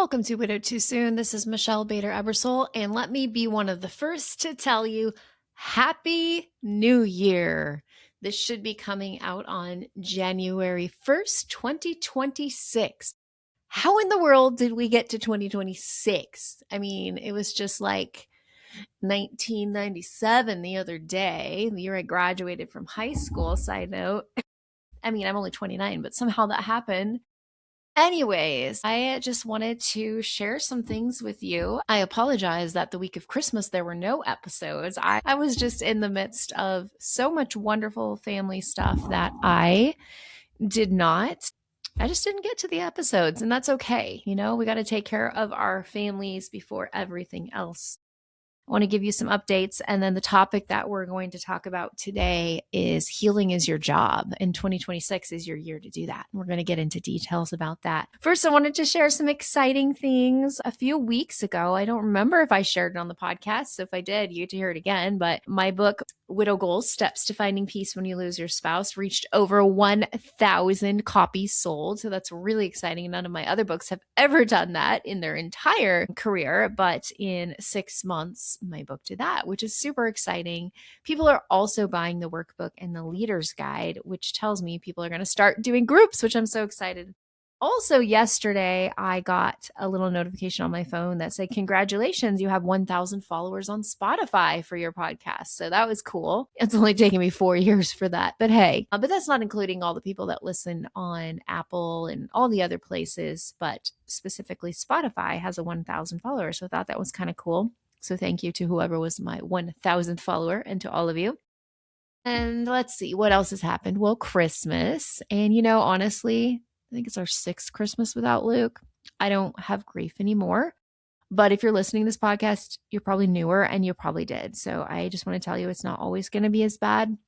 Welcome to Widowed Too Soon. This is Michelle Bader Ebersole, and let me be one of the first to tell you Happy New Year. This should be coming out on January 1st, 2026. How in the world did we get to 2026? I mean, it was just like 1997 the other day, the year I graduated from high school. Side note. I mean, I'm only 29, but somehow that happened. Anyways, I just wanted to share some things with you. I apologize that the week of Christmas there were no episodes. I was just in the midst of so much wonderful family stuff that I just didn't get to the episodes, and that's okay. You know, we got to take care of our families before everything else. I want to give you some updates. And then the topic that we're going to talk about today is healing is your job. And 2026 is your year to do that. We're going to get into details about that. First, I wanted to share some exciting things. A few weeks ago, I don't remember if I shared it on the podcast. So if I did, you get to hear it again. But my book, Widow Goals, Steps to Finding Peace When You Lose Your Spouse, reached over 1,000 copies sold. So that's really exciting. None of my other books have ever done that in their entire career. But in 6 months, my book did that, which is super exciting. People are also buying the workbook and the leader's guide, which tells me people are going to start doing groups, which I'm so excited. Also, yesterday, I got a little notification on my phone that said, congratulations, you have 1,000 followers on Spotify for your podcast. So that was cool. It's only taken me 4 years for that, but hey, but that's not including all the people that listen on Apple and all the other places, but specifically Spotify has a 1,000 followers. So I thought that was kind of cool. So thank you to whoever was my 1,000th follower and to all of you. And let's see what else has happened. Well, Christmas. And honestly, I think it's our 6th Christmas without Luke. I don't have grief anymore. But if you're listening to this podcast, you're probably newer and you probably did. So I just want to tell you it's not always going to be as bad.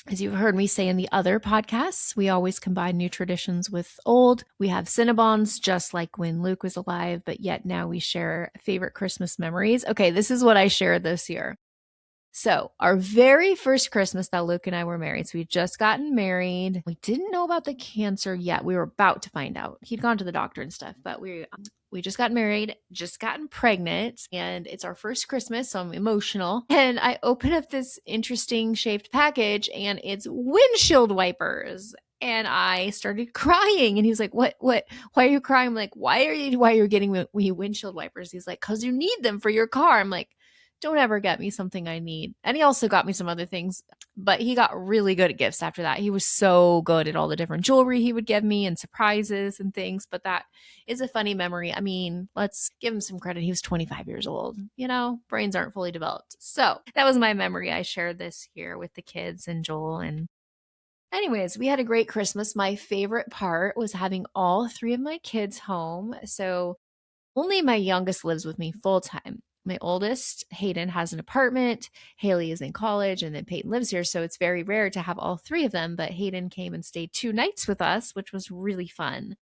As you've heard me say in the other podcasts, we always combine new traditions with old. We have Cinnabons, just like when Luke was alive, but yet now we share favorite Christmas memories. Okay, this is what I shared this year. So our very first Christmas that Luke and I were married, so we'd just gotten married. We didn't know about the cancer yet. We were about to find out. He'd gone to the doctor and stuff, but we just got married, just gotten pregnant, and it's our first Christmas, so I'm emotional. And I open up this interesting shaped package, and it's windshield wipers. And I started crying, and he was like, "What? Why are you crying?" I'm like, "Why are you getting me windshield wipers?" He's like, "'Cause you need them for your car." I'm like, don't ever get me something I need. And he also got me some other things, but he got really good at gifts after that. He was so good at all the different jewelry he would give me and surprises and things. But that is a funny memory. I mean, let's give him some credit. He was 25 years old. Brains aren't fully developed. So that was my memory. I shared this here with the kids and Joel. And anyways, we had a great Christmas. My favorite part was having all 3 of my kids home. So only my youngest lives with me full time. My oldest, Hayden, has an apartment. Haley is in college, and then Peyton lives here. So it's very rare to have all 3 of them. But Hayden came and stayed 2 nights with us, which was really fun.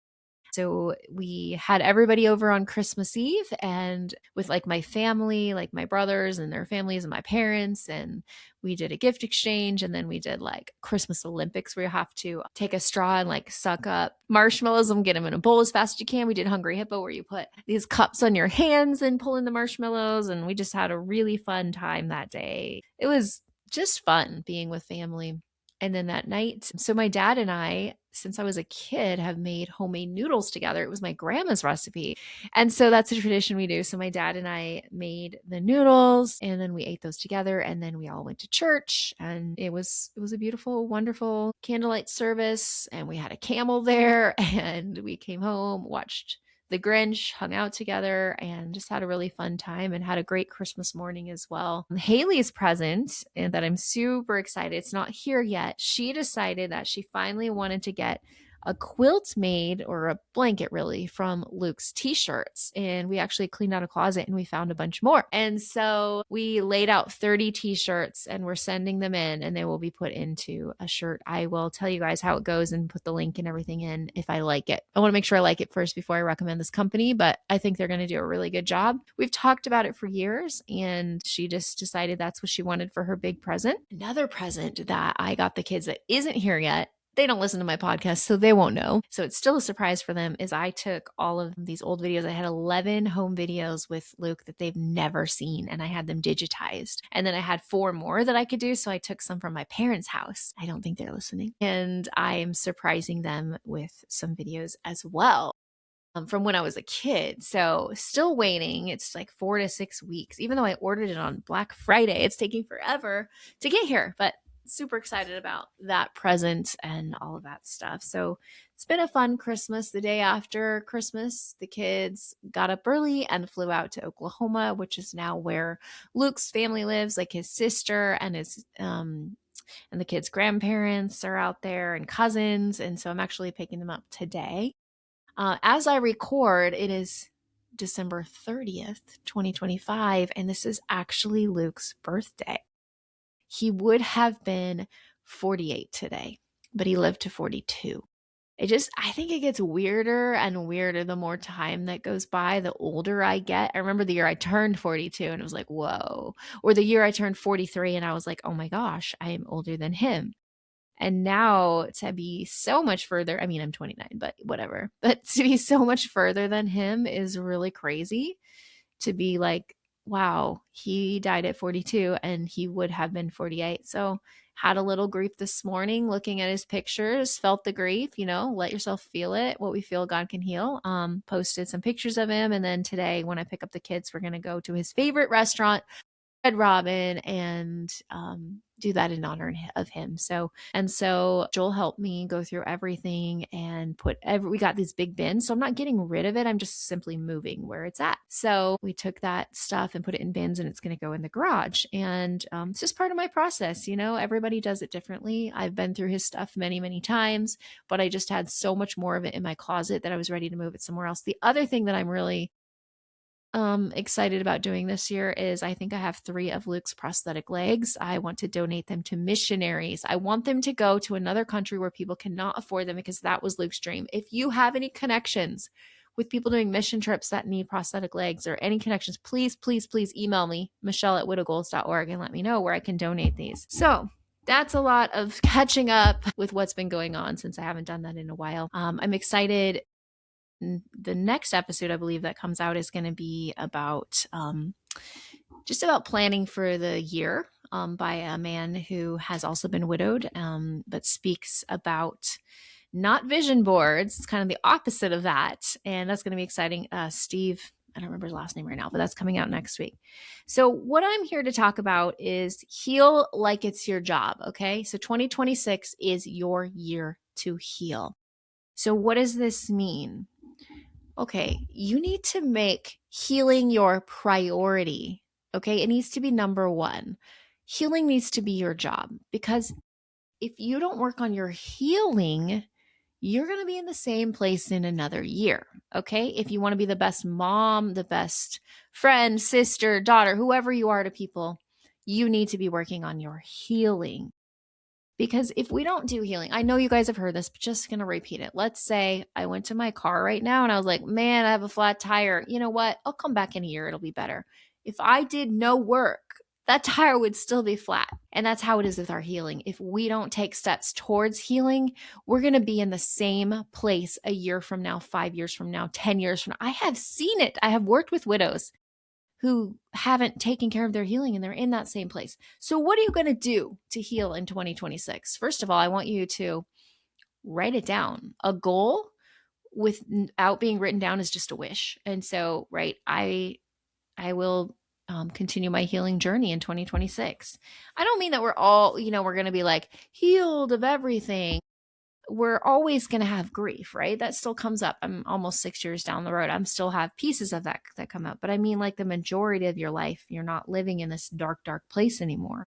So we had everybody over on Christmas Eve and with like my family, like my brothers and their families and my parents. And we did a gift exchange. And then we did like Christmas Olympics where you have to take a straw and like suck up marshmallows and get them in a bowl as fast as you can. We did Hungry Hippo where you put these cups on your hands and pull in the marshmallows. And we just had a really fun time that day. It was just fun being with family. And then that night, so my dad and I, since I was a kid, have made homemade noodles together. It was my grandma's recipe. And so that's a tradition we do. So my dad and I made the noodles and then we ate those together. And then we all went to church and it was a beautiful, wonderful candlelight service. And we had a camel there and we came home, watched The Grinch, hung out together, and just had a really fun time and had a great Christmas morning as well. Haley's present, and that I'm super excited. It's not here yet. She decided that she finally wanted to get a quilt made, or a blanket really, from Luke's t-shirts. And we actually cleaned out a closet and we found a bunch more. And so we laid out 30 t-shirts and we're sending them in and they will be put into a shirt. I will tell you guys how it goes and put the link and everything in if I like it. I want to make sure I like it first before I recommend this company, but I think they're going to do a really good job. We've talked about it for years and she just decided that's what she wanted for her big present. Another present that I got the kids that isn't here yet, they don't listen to my podcast, so they won't know. So it's still a surprise for them is I took all of these old videos. I had 11 home videos with Luke that they've never seen, and I had them digitized. And then I had 4 more that I could do. So I took some from my parents' house. I don't think they're listening. And I am surprising them with some videos as well. From when I was a kid. So still waiting. It's like 4 to 6 weeks. Even though I ordered it on Black Friday, it's taking forever to get here, but super excited about that present and all of that stuff. So it's been a fun Christmas. The day after Christmas, the kids got up early and flew out to Oklahoma, which is now where Luke's family lives, like his sister and his and the kids' grandparents are out there and cousins. And so I'm actually picking them up today. As I record, it is December 30th, 2025, and this is actually Luke's birthday. He would have been 48 today, but he lived to 42. I think it gets weirder and weirder the more time that goes by, the older I get. I remember the year I turned 42 and it was like, whoa. Or the year I turned 43 and I was like, oh my gosh, I am older than him. And now to be so much further, I mean, I'm 29, but whatever. But to be so much further than him is really crazy. To be like, wow, he died at 42 and he would have been 48. So had a little grief this morning looking at his pictures, felt the grief, let yourself feel it. What we feel, God can heal. Posted some pictures of him. And then today when I pick up the kids, we're going to go to his favorite restaurant, Red Robin, and do that in honor of him. So Joel helped me go through everything and we got these big bins. So I'm not getting rid of it. I'm just simply moving where it's at. So we took that stuff and put it in bins and it's going to go in the garage. And it's just part of my process. Everybody does it differently. I've been through his stuff many, many times, but I just had so much more of it in my closet that I was ready to move it somewhere else. The other thing that I'm really excited about doing this year is I think I have 3 of Luke's prosthetic legs. I want to donate them to missionaries. I want them to go to another country where people cannot afford them because that was Luke's dream. If you have any connections with people doing mission trips that need prosthetic legs or any connections, please, please, please email me, michelle@widowgoals.org, and let me know where I can donate these. So that's a lot of catching up with what's been going on since I haven't done that in a while. I'm excited. The next episode, I believe, that comes out is going to be about just about planning for the year by a man who has also been widowed, but speaks about not vision boards. It's kind of the opposite of that. And that's going to be exciting. Steve, I don't remember his last name right now, but that's coming out next week. So what I'm here to talk about is heal like it's your job. Okay. So 2026 is your year to heal. So what does this mean? Okay, you need to make healing your priority. Okay, it needs to be number 1. Healing needs to be your job because if you don't work on your healing, you're going to be in the same place in another year. Okay, if you want to be the best mom, the best friend, sister, daughter, whoever you are to people, you need to be working on your healing. Because if we don't do healing, I know you guys have heard this, but just going to repeat it. Let's say I went to my car right now and I was like, man, I have a flat tire. You know what? I'll come back in a year. It'll be better. If I did no work, that tire would still be flat. And that's how it is with our healing. If we don't take steps towards healing, we're going to be in the same place a year from now, 5 years from now, 10 years from now. I have seen it. I have worked with widows who haven't taken care of their healing and they're in that same place. So what are you going to do to heal in 2026? First of all, I want you to write it down. A goal without being written down is just a wish. And so, right, I will continue my healing journey in 2026. I don't mean that we're all, we're going to be like healed of everything. We're always going to have grief, right? That still comes up. I'm almost 6 years down the road. I'm still have pieces of that come up. But I mean, like the majority of your life, you're not living in this dark, dark place anymore.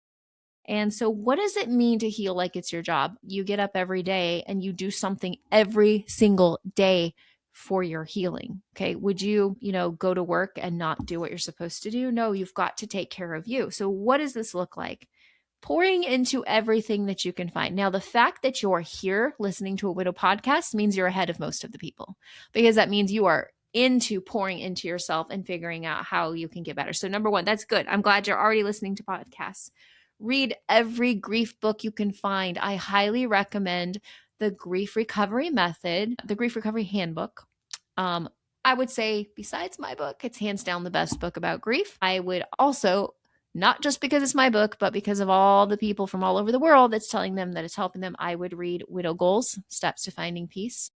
And so what does it mean to heal like it's your job? You get up every day and you do something every single day for your healing. Okay. Would you, go to work and not do what you're supposed to do? No, you've got to take care of you. So what does this look like? Pouring into everything that you can find. Now, the fact that you're here listening to a widow podcast means you're ahead of most of the people because that means you are into pouring into yourself and figuring out how you can get better. So number 1, that's good. I'm glad you're already listening to podcasts. Read every grief book you can find. I highly recommend the Grief Recovery Method, the Grief Recovery Handbook. I would say, besides my book, it's hands down the best book about grief. I would also, not just because it's my book, but because of all the people from all over the world that's telling them that it's helping them, I would read Widow Goals, Steps to Finding Peace.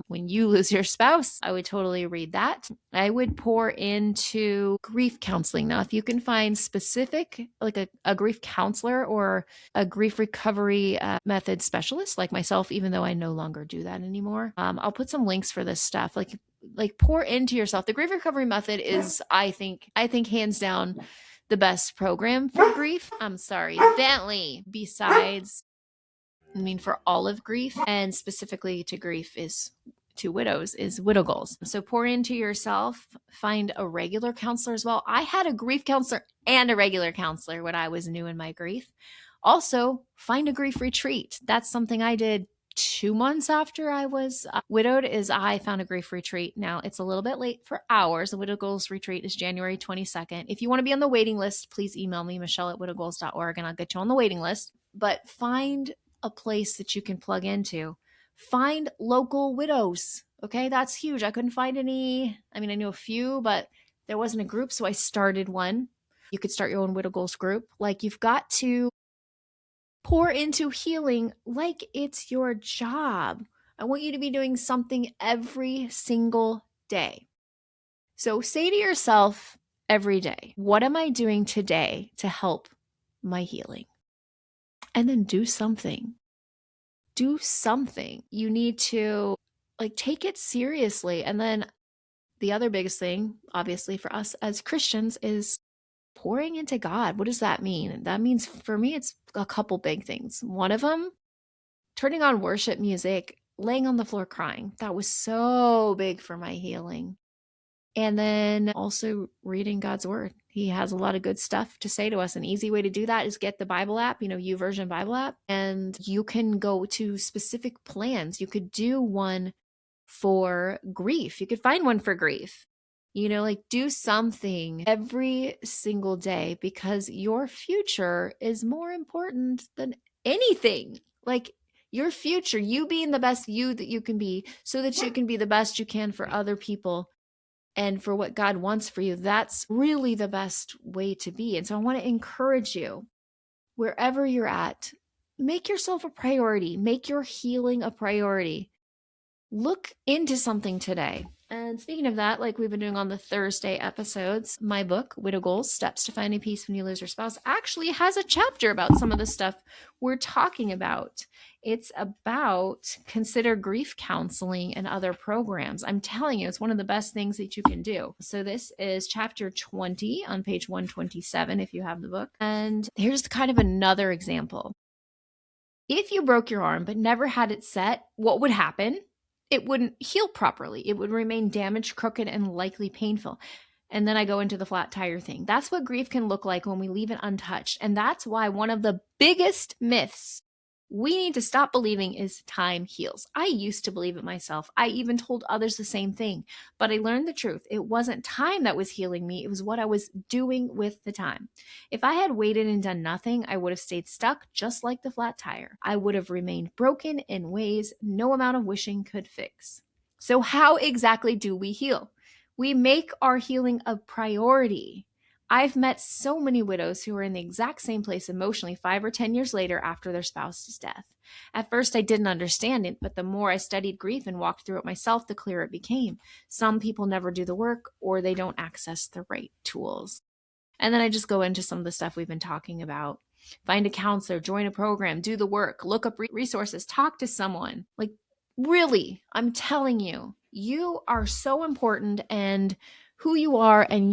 When you lose your spouse, I would totally read that. I would pour into grief counseling. Now, if you can find specific, like a grief counselor or a grief recovery method specialist like myself, even though I no longer do that anymore, I'll put some links for this stuff. Like pour into yourself. The grief recovery method is, I think hands down the best program for grief. I'm sorry, Bentley, for all of grief, and specifically to grief to widows, is Widow Goals. So pour into yourself, find a regular counselor as well. I had a grief counselor and a regular counselor when I was new in my grief. Also, find a grief retreat. That's something I did 2 months after I was widowed. I found a grief retreat. Now, it's a little bit late for ours. The Widow Goals retreat is January 22nd. If you want to be on the waiting list, please email me, michelle@widowgoals.org, and I'll get you on the waiting list. But find a place that you can plug into. Find local widows. Okay, that's huge. I couldn't find any. I knew a few, but there wasn't a group, so I started one. You could start your own Widow Goals group. You've got to pour into healing like it's your job. I want you to be doing something every single day. So say to yourself every day, what am I doing today to help my healing? And then do something. Do something. You need to take it seriously. And then the other biggest thing, obviously, for us as Christians is pouring into God. What does that mean? That means, for me, it's a couple big things. One of them, turning on worship music, laying on the floor crying. That was so big for my healing. And then also reading God's word. He has a lot of good stuff to say to us. An easy way to do that is get the Bible app, YouVersion Bible app, and you can go to specific plans. You could do one for grief. You could find one for grief. Do something every single day, because your future is more important than anything. Your future, you being the best you that you can be, so that you can be the best you can for other people and for what God wants for you. That's really the best way to be. And so I want to encourage you, wherever you're at, make yourself a priority. Make your healing a priority. Look into something today. And speaking of that, like we've been doing on the Thursday episodes, my book, Widow Goals, Steps to Finding Peace When You Lose Your Spouse, actually has a chapter about some of the stuff we're talking about. It's about consider grief counseling and other programs. I'm telling you, it's one of the best things that you can do. So this is chapter 20 on page 127, if you have the book. And here's kind of another example. If you broke your arm but never had it set, what would happen? It wouldn't heal properly. It would remain damaged, crooked, and likely painful. And then I go into the flat tire thing. That's what grief can look like when we leave it untouched. And that's why one of the biggest myths we need to stop believing is time heals. I used to believe it myself. I even told others the same thing, but I learned the truth. It wasn't time that was healing me. It was what I was doing with the time. If I had waited and done nothing, I would have stayed stuck just like the flat tire. I would have remained broken in ways no amount of wishing could fix. So how exactly do we heal? We make our healing a priority. I've met so many widows who are in the exact same place emotionally 5 or 10 years later after their spouse's death. At first, I didn't understand it, but the more I studied grief and walked through it myself, the clearer it became. Some people never do the work, or they don't access the right tools. And then I just go into some of the stuff we've been talking about. Find a counselor, join a program, do the work, look up resources, talk to someone. Really, I'm telling you, you are so important, and who you are and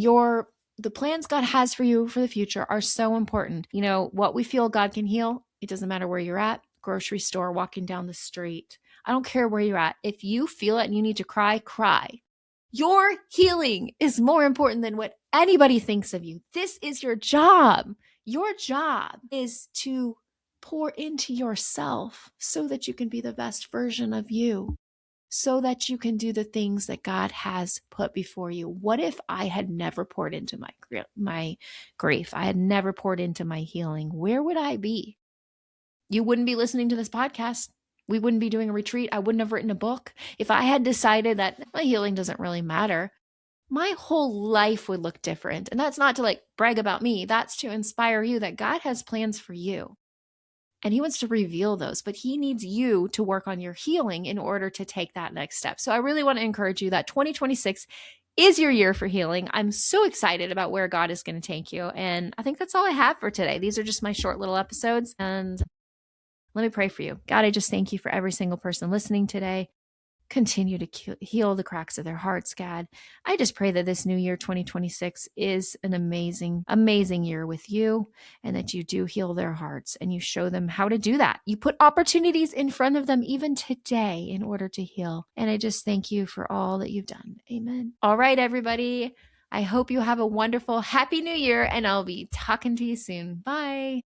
the plans God has for you for the future are so important. What we feel God can heal, it doesn't matter where you're at, grocery store, walking down the street. I don't care where you're at. If you feel it and you need to cry, cry. Your healing is more important than what anybody thinks of you. This is your job. Your job is to pour into yourself so that you can be the best version of you, so that you can do the things that God has put before you. What if I had never poured into my grief? I had never poured into my healing. Where would I be? You wouldn't be listening to this podcast. We wouldn't be doing a retreat. I wouldn't have written a book. If I had decided that my healing doesn't really matter, my whole life would look different. And that's not to like brag about me, that's to inspire you that God has plans for you. And he wants to reveal those, but he needs you to work on your healing in order to take that next step. So I really want to encourage you that 2026 is your year for healing. I'm so excited about where God is going to take you. And I think that's all I have for today. These are just my short little episodes. And let me pray for you. God, I just thank you for every single person listening today. Continue to heal the cracks of their hearts, God. I just pray that this new year, 2026, is an amazing, amazing year with you, and that you do heal their hearts and you show them how to do that. You put opportunities in front of them even today in order to heal. And I just thank you for all that you've done. Amen. All right, everybody. I hope you have a wonderful, happy new year, and I'll be talking to you soon. Bye.